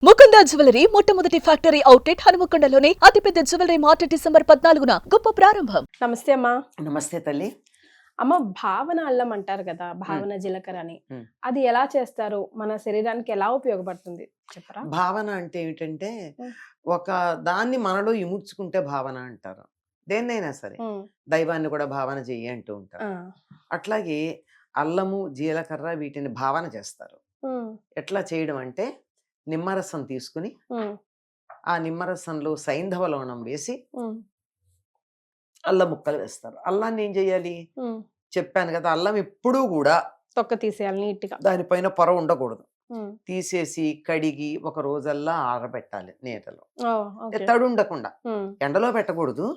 Mukunda jewellery మొట్టమొదటి factory outlet హనుమకొండలోనే అతిపెద్ద jewellery mart December 14న గొప్ప ప్రారంభం. నమస్తే అమ్మా. నమస్తే తల్లి. అమ్మ, భావన అల్లం అంటారు కదా, భావన జీలకర్ర అని. అది ఎలా చేస్తారు, మన శరీరానికి ఎలా ఉపయోగపడుతుంది చెప్పరా? భావన అంటే ఏమిటంటే ఒక దాన్ని మనలో ఇముడ్చుకుంటే భావన అంటారు. దేన్నైనా సరే దైవాన్ని కూడా భావన చెయ్యి అంటూ ఉంటారు. అట్లాగే అల్లము జీలకర్ర వీటిని భావన చేస్తారు. ఎట్లా చేయడం అంటే నిమ్మరసం తీసుకుని ఆ నిమ్మరసంలో సైంధవ లవణం వేసి అల్లం ముక్కలు వేస్తారు. అల్లాన్ని ఏం చెయ్యాలి చెప్పాను కదా, అల్లం ఎప్పుడూ కూడా తొక్క తీసేయాలి నీట్గా, దానిపైన పొర ఉండకూడదు. తీసేసి కడిగి ఒక రోజల్లా ఆరబెట్టాలి నీడలో, తడి ఉండకుండా. ఎండలో పెట్టకూడదు,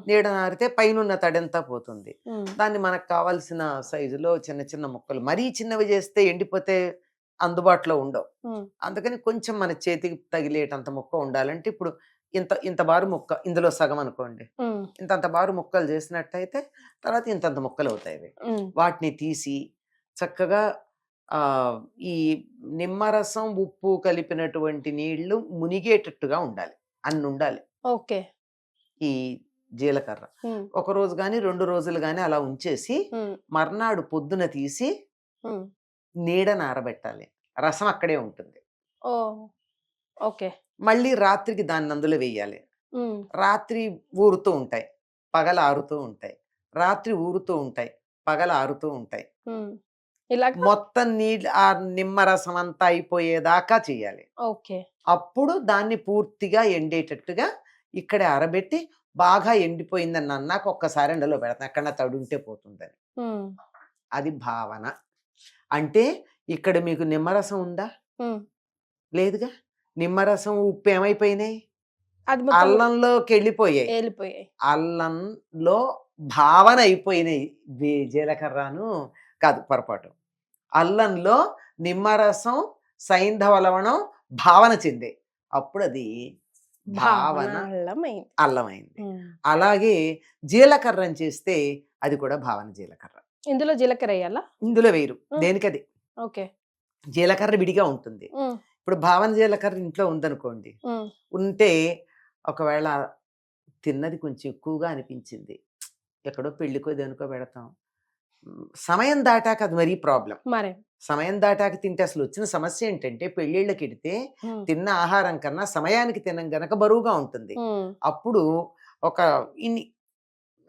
నీడ నారితే పైన తడంతా పోతుంది. దాన్ని మనకు కావాల్సిన సైజులో చిన్న చిన్న ముక్కలు, మరీ చిన్నవి చేస్తే ఎండిపోతే అందుబాటులో ఉండవు. అందుకని కొంచెం మన చేతికి తగిలేటంత ముక్క ఉండాలంటే ఇప్పుడు ఇంత బారు ముక్క ఇందులో సగం అనుకోండి, ఇంతంత బారు ముక్కలు చేసినట్టయితే తర్వాత ఇంతంత ముక్కలు అవుతాయి. వాటిని తీసి చక్కగా ఈ నిమ్మరసం ఉప్పు కలిపినటువంటి నీళ్లు మునిగేటట్టుగా ఉండాలి, అన్ని ఉండాలి. ఓకే. ఈ జీలకర్ర ఒక రోజు గాని 2 రోజులు గాని అలా ఉంచేసి మర్నాడు పొద్దున తీసి నీడను ఆరబెట్టాలి. రసం అక్కడే ఉంటుంది. ఓకే. మళ్ళీ రాత్రికి దాన్ని అందులో వేయాలి. రాత్రి ఊరుతూ ఉంటాయి, పగల ఆరుతూ ఉంటాయి. రాత్రి ఊరుతూ ఉంటాయి, పగల ఆరుతూ ఉంటాయి. మొత్తం ఆ నిమ్మరసం అంతా అయిపోయేదాకా చెయ్యాలి. అప్పుడు దాన్ని పూర్తిగా ఎండేటట్టుగా ఇక్కడే ఆరబెట్టి బాగా ఎండిపోయిందని అన్నాక ఒక్కసారి ఎండలో పెడతాను, ఎక్కడన్నా తడుంటే పోతుందని. అది భావన. అంటే ఇక్కడ మీకు నిమ్మరసం ఉందా? లేదుగా. నిమ్మరసం ఉప్పు ఏమైపోయినాయి? అల్లంలోకి వెళ్ళిపోయాయి. అల్లంలో భావన అయిపోయినాయి. జీలకర్రను కాదు, పొరపాటు. అల్లంలో నిమ్మరసం సైంధవ లవణం భావన చెందే, అప్పుడు అది భావన అల్లమైంది. అలాగే జీలకర్రని చేస్తే అది కూడా భావన జీలకర్ర. ఇందులో జీలకర్ర వేయాలా? ఇందులో వేయరు, దేనికది. ఓకే. జీలకర్ర విడిగా ఉంటుంది. ఇప్పుడు భావన జీలకర్ర ఇంట్లో ఉందనుకోండి, ఉంటే ఒకవేళ తిన్నది కొంచెం ఎక్కువగా అనిపించింది, ఎక్కడో పెళ్లికో దేనికో పెడతాం, సమయం దాటాక అది మరీ ప్రాబ్లం. సమయం దాటాక తింటే అసలు వచ్చిన సమస్య ఏంటంటే పెళ్ళిళ్ళకి వెడితే తిన్న ఆహారం కన్నా సమయానికి తినం గనక బరువుగా ఉంటుంది. అప్పుడు ఒక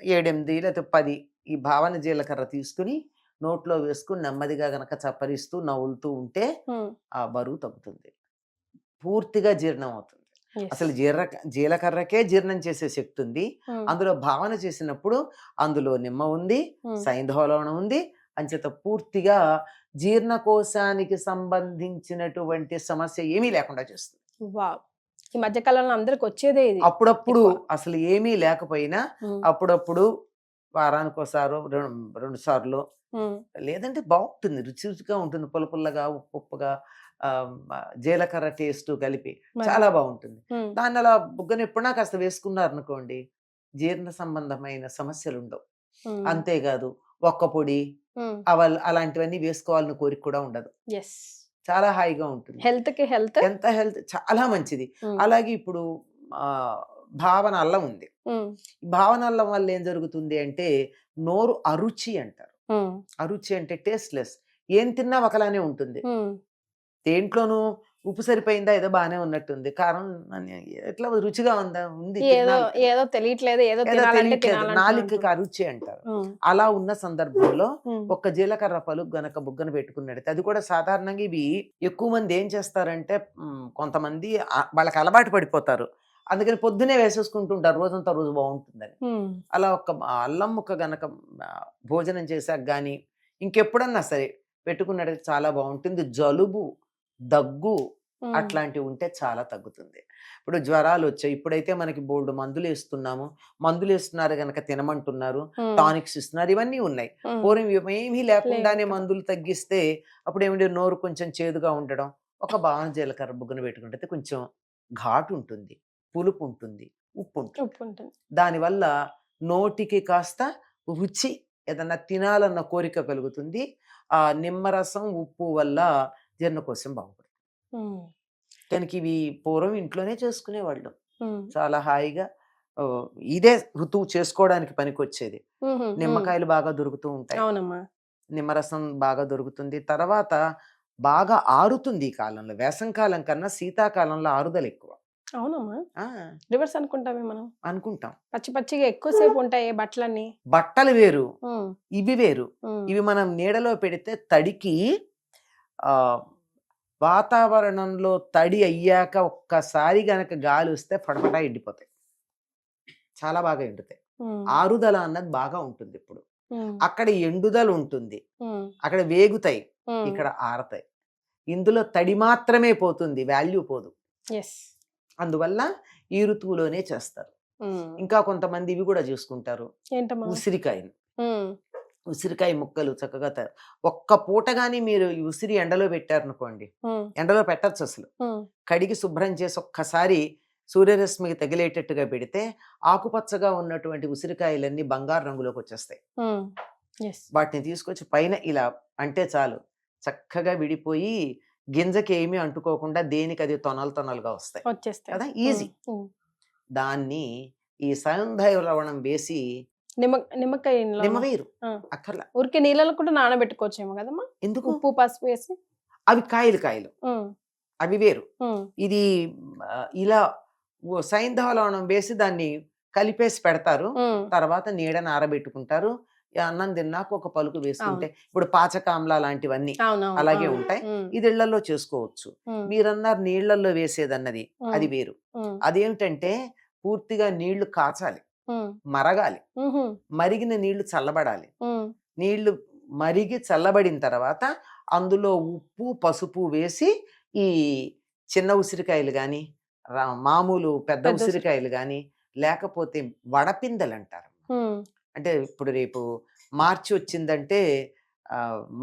7-8 లేకపోతే 10 ఈ భావన జీలకర్ర తీసుకుని నోట్లో వేసుకుని నెమ్మదిగా గనక చప్పరిస్తూ నవ్వులుతూ ఉంటే ఆ బరువు తగ్గుతుంది, పూర్తిగా జీర్ణం అవుతుంది. అసలు జీలకర్రకే జీర్ణం చేసే శక్తి ఉంది. అందులో భావన చేసినప్పుడు అందులో నిమ్మ ఉంది, సైంధవ లవణం ఉంది, అంచేత పూర్తిగా జీర్ణకోశానికి సంబంధించినటువంటి సమస్య ఏమీ లేకుండా చేస్తుంది. ఈ మధ్య కాలంలో అందరికి వచ్చేదే ఇది. అప్పుడప్పుడు అసలు ఏమీ లేకపోయినా అప్పుడప్పుడు వారానికి ఒకసారి 2 సార్లు, లేదంటే బాగుంటుంది, రుచి రుచిగా ఉంటుంది, పుల్లపుల్లగా ఉప్పుగా జీలకర్ర టేస్ట్ కలిపి చాలా బాగుంటుంది. దాన్ని అలా బుగ్గన ఎప్పుడన్నా కాస్త వేసుకున్నారు అనుకోండి, జీర్ణ సంబంధమైన సమస్యలు ఉండవు. అంతేకాదు ఒక్క పొడి అలాంటివన్నీ వేసుకోవాలని కోరిక కూడా ఉండదు. చాలా హాయిగా ఉంటుంది. ఎంత హెల్త్ చాలా మంచిది. అలాగే ఇప్పుడు భావన అల్లం ఉంది. భావన అల్లం వల్ల ఏం జరుగుతుంది అంటే నోరు అరుచి అంటారు. అరుచి అంటే టేస్ట్లెస్, ఏం తిన్నా ఒకలానే ఉంటుంది. దేంట్లోనూ ఉప్పు సరిపోయిందా, ఏదో బాగానే ఉన్నట్టుంది, కారం ఎట్లా రుచిగా ఉందా, ఉంది, ఏదో తెలియట్లేదు, నాలుకకి అరుచి అంటారు. అలా ఉన్న సందర్భంలో ఒక్క జీలకర్ర పలుకు గనక బుగ్గన పెట్టుకున్నట్టు, అది కూడా సాధారణంగా ఇవి ఎక్కువ మంది ఏం చేస్తారంటే కొంతమంది వాళ్ళకి అలవాటు పడిపోతారు, అందుకని పొద్దునే వేసేసుకుంటుంటారు, రోజంతా రోజు బాగుంటుందని. అలా ఒక అల్లం ముక్క గనక భోజనం చేశాక గాని ఇంకెప్పుడన్నా సరే పెట్టుకున్నట్టు చాలా బాగుంటుంది. జలుబు దగ్గు అట్లాంటివి ఉంటే చాలా తగ్గుతుంది. ఇప్పుడు జ్వరాలు వచ్చాయి, ఇప్పుడైతే మనకి బోల్డ్ మందులు వేస్తున్నారు గనక తినమంటున్నారు, టానిక్స్ ఇస్తున్నారు, ఇవన్నీ ఉన్నాయి. పూర్వం ఏమీ లేకుండానే మందులు తగ్గిస్తే అప్పుడు ఏమిటి, నోరు కొంచెం చేదుగా ఉండడం, ఒక భావన జీలకర్ర బుగ్గన పెట్టుకుంటే కొంచెం ఘాటు ఉంటుంది, పులుపు ఉంటుంది, ఉప్పు ఉంటుంది. దానివల్ల నోటికి కాస్త రుచి, ఏదన్నా తినాలన్న కోరిక కలుగుతుంది. ఆ నిమ్మరసం ఉప్పు వల్ల జీర్ణకోశం బాగుపడుతుంది. కనుక ఇవి పూర్వం ఇంట్లోనే చేసుకునేవాళ్ళు ఉమ్, చాలా హాయిగా. ఓ, ఇదే ఋతువు చేసుకోవడానికి పనికొచ్చేది. ఉమ్, ఉమ్, నిమ్మకాయలు బాగా దొరుకుతూ ఉంటాయి, అవునమ్మా. నిమ్మరసం బాగా దొరుకుతుంది. తర్వాత బాగా ఆరుతుంది ఈ కాలంలో. వేసంకాలం కన్నా శీతాకాలంలో ఆరుదల ఎక్కువ. అవునమ్మా, ఆ, రివర్స్ అనుకుంటామే మనం. అనుకుంటాం. పచ్చి పచ్చిగా ఎక్కువసేపు ఉంటాయి బట్టలన్నీ. బట్టలు వేరు, ఉమ్, ఇవి వేరు. ఉమ్, ఇవి మనం నీడలో పెడితే తడికి ఆ వాతావరణంలో తడి అయ్యాక ఒక్కసారి గనక గాలి వస్తే ఫటఫటా ఎండిపోతాయి, చాలా బాగా ఎండుతాయి. ఉమ్, ఆరుదల అన్నది బాగా ఉంటుంది. ఇప్పుడు ఉమ్, అక్కడ ఎండుదల ఉంటుంది, ఉమ్, అక్కడ వేగుతాయి, ఉమ్, ఇక్కడ ఆరతాయి. ఇందులో తడి మాత్రమే పోతుంది, వాల్యూ పోదు. yes. అందువల్ల ఈ ఋతువులోనే చేస్తారు. ఉమ్, ఇంకా కొంతమంది ఇవి కూడా చూసుకుంటారు, ఏంటమ్మా? ఉసిరికాయలు. ఉమ్, ఉసిరికాయ ముక్కలు చక్కగా ఒక్క పూట కానీ మీరు ఈ ఉసిరి ఎండలో పెట్టారనుకోండి, ఉమ్, ఎండలో పెట్టచ్చు, అసలు ఉమ్, కడిగి శుభ్రం చేసి ఒక్కసారి సూర్యరశ్మికి తగిలేటట్టుగా పెడితే ఆకుపచ్చగా ఉన్నటువంటి ఉసిరికాయలన్నీ బంగారు రంగులోకి వచ్చేస్తాయి. ఉమ్, yes. వాటిని తీసుకొచ్చి పైన ఇలా అంటే చాలు, చక్కగా విడిపోయి గింజకి ఏమీ అంటుకోకుండా దేనికి అది తొనలు తొనలుగా వస్తాయి వచ్చేస్తాయి. కదా, ఈజీ. ఉమ్, దాన్ని ఈ సైంధవ లవణం వేసి, నిమ్మకాయ ఇందులో నిమ్మవేరు ఆ. అక్కర్లా. ఊరికే నీళ్ళలో కూడా నానబెట్టుకోవచ్చేమో కదమ్మా, ఎందుకు? ఉప్పు పసుపు వేసి. అవి కాయలు ఉమ్, అవి వేరు. ఉమ్, ఇది ఇలా సైంధవ లవణం వేసి దాన్ని కలిపేసి పెడతారు. ఉమ్, తర్వాత నీడని ఆరబెట్టుకుంటారు. ఈ అన్నం తిన్నాక ఒక పలుకు వేసుకుంటే, అవును. ఇప్పుడు పాచకాంలా లాంటివన్నీ అవునవును, అలాగే అవును. ఉంటాయి. ఉమ్, ఇది ఇళ్లలో చేసుకోవచ్చు. ఉమ్, మీరన్నారు నీళ్లలో వేసేదన్నది, ఉమ్, అది వేరు. ఉమ్, అదేమిటంటే పూర్తిగా నీళ్లు కాచాలి, ఉమ్, మరగాలి, ఉహు, మరిగిన నీళ్లు చల్లబడాలి. ఉమ్, నీళ్లు మరిగి చల్లబడిన తర్వాత అందులో ఉప్పు పసుపు వేసి ఈ చిన్న ఉసిరికాయలు కానీ, మామూలు పెద్ద పెద్ద ఉసిరికాయలు కానీ, లేకపోతే వడపిందెలు అంటారు. ఉమ్, అంటే ఇప్పుడు రేపు మార్చి వచ్చిందంటే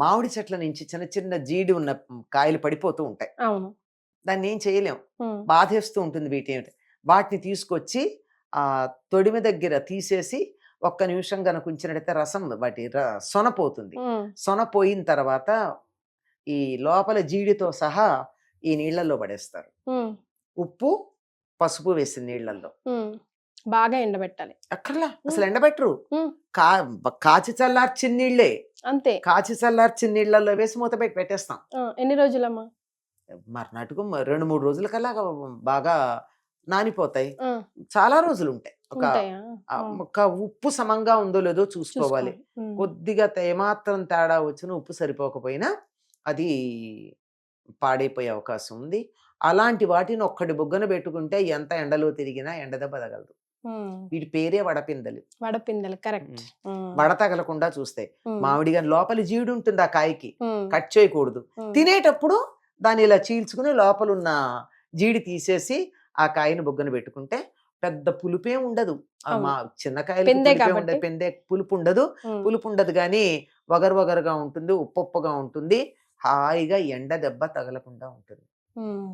మామిడి చెట్ల నుంచి చిన్న చిన్న జీడి ఉన్న కాయలు పడిపోతూ ఉంటాయి. అవును. దాన్ని ఏం చేయలేం, ఉమ్, బాధేస్తూ ఉంటుంది వాటిని తీసుకొచ్చి ఆ తొడిమి దగ్గర తీసేసి ఒక్క నిమిషం కనుక ఉంచినట్టయితే రసం వాటి సొన పోతుంది. ఉమ్, సొన పోయిన తర్వాత ఈ లోపల జీడితో సహా ఈ నీళ్లలో పడేస్తారు. ఉమ్, ఉప్పు పసుపు వేసిన నీళ్లలో. ఉమ్, బాగా ఎండబెట్టాలి. అక్కర్లా, అసలు ఎండబెట్టరు. ఉమ్, కాచి చల్లార్చిన నీళ్లే, అంతే. కాచి చల్లార్చిన నీళ్లలో వేసి మూత పెట్టి పెట్టేస్తాం. ఎన్ని రోజులమ్మా? మర్నాటుకు 2-3 రోజుల కల్లా బాగా నానిపోతాయి. ఆ, చాలా రోజులు ఉంటాయి. ఉంటాయా? ఒక ఉప్పు సమంగా ఉందో లేదో చూసుకోవాలి. ఉమ్, కొద్దిగా ఏమాత్రం తేడా వచ్చిన ఉప్పు సరిపోకపోయినా అది పాడైపోయే అవకాశం ఉంది. అలాంటి వాటిని ఒక్కటి బుగ్గన పెట్టుకుంటే ఎంత ఎండలో తిరిగినా ఎండ దెబ్బ తగలదు. ఉమ్, వీటి పేరే వడపిందెలు. వడపిందెలు, కరెక్ట్. వడ తగలకుండా చూస్తాయి. మామిడి గాని లోపల జీడి ఉంటుంది ఆ కాయకి, కట్ చేయకూడదు. ఉమ్, తినేటప్పుడు దాన్ని ఇలా చీల్చుకుని లోపల ఉన్న జీడి తీసేసి ఆ కాయని బుగ్గన పెట్టుకుంటే పెద్ద పులుపే ఉండదు. మా చిన్న కాయలు పెందే కాబట్టి. పెందే పులుపు ఉండదు. ఉమ్, పులుపు ఉండదు కానీ వగరుగా ఉంటుంది, ఉప్పుగా ఉంటుంది. హాయిగా ఎండ దెబ్బ తగలకుండా ఉంటుంది. ఉమ్,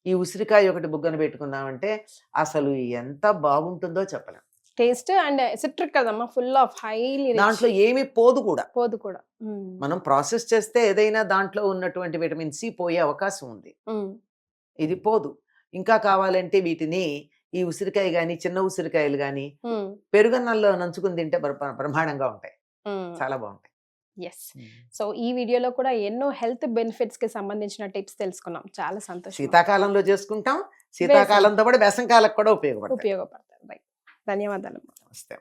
ఈ ఉసిరికాయ ఒకటి బుగ్గన పెట్టుకున్నామంటే అసలు ఎంత బాగుంటుందో చెప్పలేం. టేస్ట్ అండ్ సిట్రిక్ కదమ్మా, ఫుల్ ఆఫ్ హైలీ దాంట్లో ఏమీ పోదు కూడా. పోదు కూడా. ఉమ్, మనం ప్రాసెస్ చేస్తే ఏదైనా దాంట్లో ఉన్నటువంటి విటమిన్ సి పోయే అవకాశం ఉంది, ఉమ్, ఇది పోదు. ఇంకా కావాలంటే వీటిని ఈ ఉసిరికాయ కానీ చిన్న ఉసిరికాయలు కానీ ఉమ్, పెరుగన్నంలో నంచుకుని తింటే బ్రహ్మాండంగా ఉంటాయి, ఉమ్. చాలా బాగుంటాయి. ఎస్. సో ఈ వీడియోలో కూడా ఎన్నో హెల్త్ బెనిఫిట్స్ కి సంబంధించిన టిప్స్ తెలుసుకున్నాం. చాలా సంతోషం. శీతాకాలంలో చేసుకుంటాం, శీతాకాలంతో పాటు వేసంకాలకు కూడా ఉపయోగపడతాయి. ఉపయోగపడతాయి. ధన్యవాదాలు. నమస్తే.